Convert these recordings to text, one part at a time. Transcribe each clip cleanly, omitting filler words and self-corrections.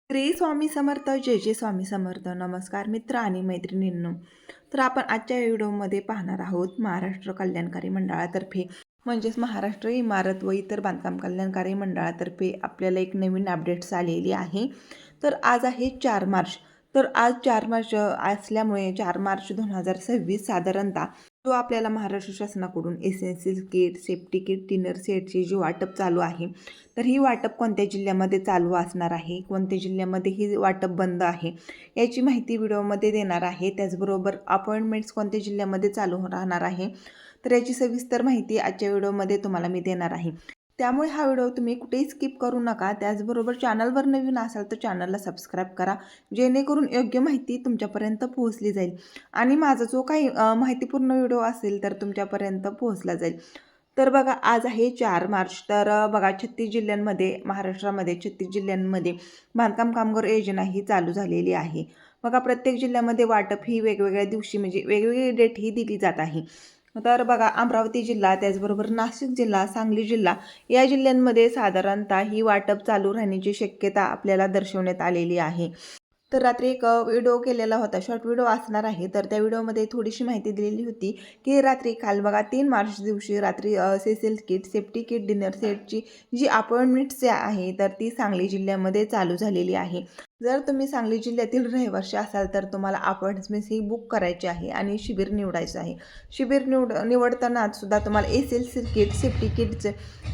श्री स्वामी समर्थ जय जय स्वामी समर्थ. नमस्कार मित्र आणि मैत्रिणींनो. तर आपण आजच्या व्हिडिओमध्ये पाहणार आहोत महाराष्ट्र कल्याणकारी मंडळातर्फे महाराष्ट्र इमारत व इतर बांधकाम कल्याणकारी मंडळातर्फे आपल्याला एक नवीन अपडेट्स आलेली आहे. तर आज आहे 4 मार्च. तर आज 4 मार्च असल्यामुळे 4 मार्च 2026 साधारणतः जो आपल्याला महाराष्ट्र शासनाकडून essential kit, safety kit, dinner सेटची जी वाटप चालू आहे, तर ही वाटप कोणत्या जिल्ह्यामध्ये चालू असणार आहे, कोणत्या जिल्ह्यामध्ये ही वाटप बंद आहे, याची माहिती व्हिडिओमध्ये देणार आहे. त्याचबरोबर अपॉइंटमेंट्स कोणत्या जिल्ह्यामध्ये चालू राहणार आहे, तर याची सविस्तर माहिती आजच्या व्हिडिओमध्ये तुम्हाला मी देणार आहे. त्यामुळे हा व्हिडिओ तुम्ही कुठेही स्किप करू नका. त्याचबरोबर चॅनलवर नवीन असाल तर चॅनलला सबस्क्राईब करा, जेणेकरून योग्य माहिती तुमच्यापर्यंत पोहोचली जाईल आणि माझा जो काही माहितीपूर्ण व्हिडिओ असेल तर तुमच्यापर्यंत पोहोचला जाईल. तर बघा, आज आहे 4 मार्च. तर बघा, 36 जिल्ह्यांमध्ये, महाराष्ट्रामध्ये 36 जिल्ह्यांमध्ये बांधकाम कामगार योजना ही चालू झालेली आहे. बघा, प्रत्येक जिल्ह्यामध्ये वाटप ही वेगवेगळ्या दिवशी वेगवेगळी डेट ही दिली जात आहे. तर बघा, अमरावती जिल्हा, त्याचबरोबर नाशिक जिल्हा, सांगली जिल्हा या जिल्ह्यांमध्ये साधारणतः ही वाटप चालू राहण्याची शक्यता आपल्याला दर्शवण्यात आलेली आहे. तर रात्री एक व्हिडिओ केलेला होता, शॉर्ट व्हिडिओ असणार आहे. तर त्या व्हिडिओमध्ये थोडीशी माहिती दिलेली होती की रात्री काल बघा 3 मार्च दिवशी रात्री सेसेल किट, सेफ्टी किट, डिनर सेटची जी अपॉइंटमेंट्स आहे तर ती सांगली जिल्ह्यामध्ये चालू झालेली आहे. जर तुम्ही सांगली जिल्ह्यातील रहिवासी असाल तर तुम्हाला अपॉइंटमेंट्स ही बुक करायची आहे आणि शिबिर निवडायचं आहे. शिबिर निवडताना सुद्धा तुम्हाला एसेन्शियल किट, सेफ्टी किटचं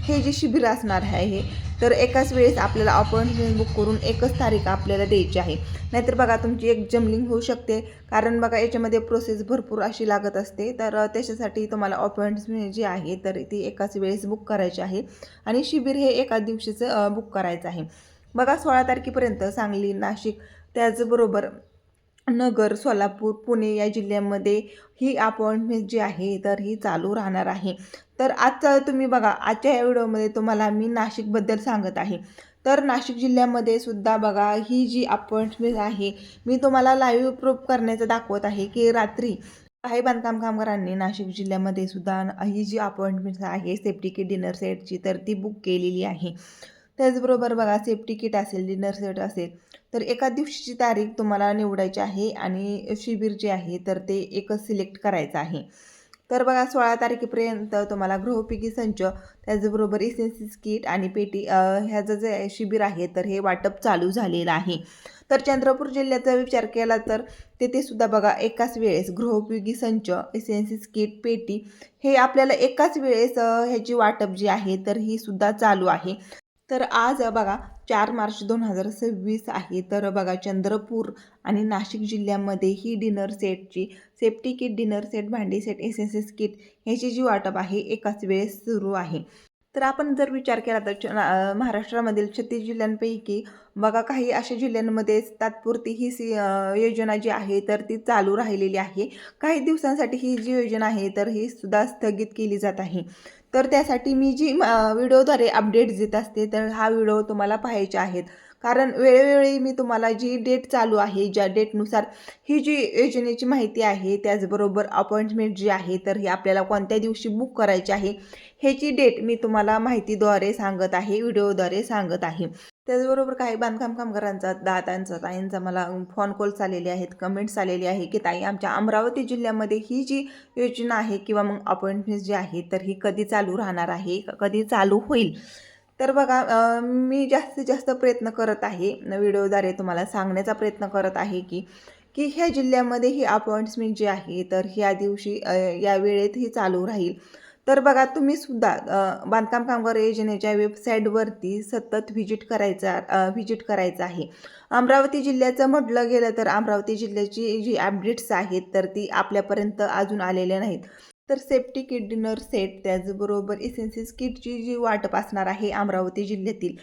हे जे शिबिर असणार आहे, तर एकाच वेळेस आपल्याला अपॉइंटमेंट बुक करून एकच तारीख आपल्याला द्यायची आहे. नाहीतर बघा, तुमची एक जमलिंग होऊ शकते, कारण बघा याच्यामध्ये प्रोसेस भरपूर अशी लागत असते. तर त्याच्यासाठी तुम्हाला अपॉइंटमेंट जी आहे तर ती एकाच वेळेस बुक करायची आहे आणि शिबिर हे एकाच दिवशीचं बुक करायचं आहे. बघा, 16 तारखेपर्यंत सांगली, नाशिक, त्याचबरोबर नगर, सोलापूर, पुणे या जिल्ह्यांमध्ये ही अपॉइंटमेंट जी आहे तर ही चालू राहणार आहे. तर आजचा तुम्ही बघा, आजच्या या व्हिडिओमध्ये तुम्हाला मी नाशिकबद्दल सांगत आहे. तर नाशिक जिल्ह्यामध्ये सुद्धा बघा, ही जी अपॉइंटमेंट आहे मी तुम्हाला लाईव्ह प्रूफ करण्याचं दाखवत आहे की रात्री काही बांधकाम कामगारांनी नाशिक जिल्ह्यामध्ये सुद्धा ही जी अपॉइंटमेंट आहे सेफ्टी किट, डिनर सेटची तर ती बुक केलेली आहे. त्याचबरोबर बघा, सेफ्टी किट असेल, डिनर सेट असेल, तर एका दिवशीची तारीख तुम्हाला निवडायची आहे आणि शिबिर जे आहे तर ते एकच सिलेक्ट करायचं आहे. तर बघा, 16 तारखेपर्यंत तुम्हाला गृहोपयोगी संच, त्याचबरोबर एसेन्शियल किट आणि पेटी ह्याचं जे शिबिर आहे तर हे वाटप चालू झालेलं आहे. तर चंद्रपूर जिल्ह्याचा विचार केला तर तेथे सुद्धा बघा, एकाच वेळेस गृहोपयोगी संच, एसेन्शियल किट, पेटी हे आपल्याला एकाच वेळेस ह्याची वाटप जी आहे तर ही सुद्धा चालू आहे. तर आज बघा, 4 मार्च 2026 आहे. तर बघा, चंद्रपूर आणि नाशिक जिल्ह्यामध्ये ही डिनर सेटची, सेफ्टी किट, डिनर सेट, भांडी सेट, एसेन्शियल किट ह्याची जी वाटप आहे एकाच वेळेस सुरू आहे. तर आपण जर विचार केला तर महाराष्ट्रामधील 36 जिल्ह्यांपैकी बघा, काही अशा जिल्ह्यांमध्ये तात्पुरती ही योजना जी आहे तर ती चालू राहिलेली आहे. काही दिवसांसाठी ही जी योजना आहे तर ही सुद्धा स्थगित केली जात आहे. तर त्यासाठी मी जी व्हिडिओद्वारे अपडेट्स देत असते, तर हा व्हिडिओ तुम्हाला पाहायचे आहेत. कारण वेळोवेळी मी तुम्हाला जी डेट चालू आहे, ज्या डेटनुसार ही जी योजनेची माहिती आहे, त्याचबरोबर अपॉइंटमेंट जी आहे तर ही आपल्याला कोणत्या दिवशी बुक करायची आहे, ह्याची डेट मी तुम्हाला माहितीद्वारे सांगत आहे, व्हिडिओद्वारे सांगत आहे. त्याचबरोबर काही बांधकाम कामगारांचा, दादांचा, ताईंचा मला फोन कॉल्स आलेले आहेत, कमेंट्स आलेले आहे की ताई, आमच्या अमरावती जिल्ह्यामध्ये ही जी योजना आहे किंवा मग अपॉइंटमेंट जी आहे तर ही कधी चालू राहणार आहे, कधी चालू होईल. तर बघा, मी जास्तीत जास्त प्रयत्न करत आहे, व्हिडिओद्वारे तुम्हाला सांगण्याचा प्रयत्न करत आहे की की ह्या जिल्ह्यामध्ये ही अपॉइंटमेंट जी आहे तर ह्या दिवशी या वेळेत ही चालू राहील. तर बघा, तुम्ही सुद्धा बांधकाम कामगार योजनेच्या वेबसाईटवरती सतत व्हिजिट करायचं आहे. अमरावती जिल्ह्याचं म्हटलं गेलं तर अमरावती जिल्ह्याची जी अपडेट्स आहेत तर ती आपल्यापर्यंत अजून आलेल्या नाहीत. तर सेफ्टी किट, डिनर सेट, त्याचबरोबर एसेन्शियल किटची जी वाटप असणार आहे अमरावती जिल्ह्यातील,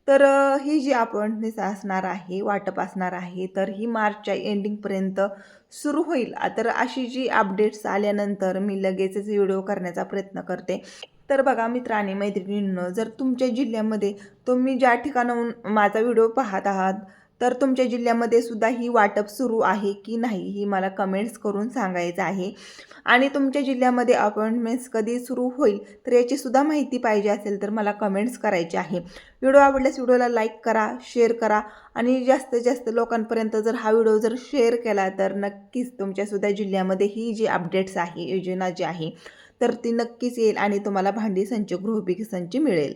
तर ही जी अपॉइंटमेंट असणार आहे, वाटप असणार आहे, तर ही मार्चच्या एंडिंगपर्यंत सुरू होईल. तर अशी जी अपडेट्स आल्यानंतर मी लगेचच व्हिडिओ करण्याचा प्रयत्न करते. तर बघा मित्र आणि मैत्रिणींनो, जर तुमच्या जिल्ह्यामध्ये तुम्ही ज्या ठिकाणाहून माझा व्हिडिओ पाहत आहात तर तुमच्या जिल्ह्यामध्ये सुद्धा ही वाटप सुरू आहे की नाही ही मला कमेंट्स करून सांगायचं आहे. आणि तुमच्या जिल्ह्यामध्ये अपॉइंटमेंट्स कधी सुरू होईल तर याचीसुद्धा माहिती पाहिजे असेल तर मला कमेंट्स करायची आहे. व्हिडिओ आवडल्यास व्हिडिओला लाईक करा, शेअर करा आणि जास्तीत जास्त लोकांपर्यंत जर हा व्हिडिओ जर शेअर केला तर नक्कीच तुमच्यासुद्धा जिल्ह्यामध्ये ही जी अपडेट्स आहे, योजना जी आहे तर ती नक्कीच येईल आणि तुम्हाला भांडी संच, गृहोपयोगी संच मिळेल.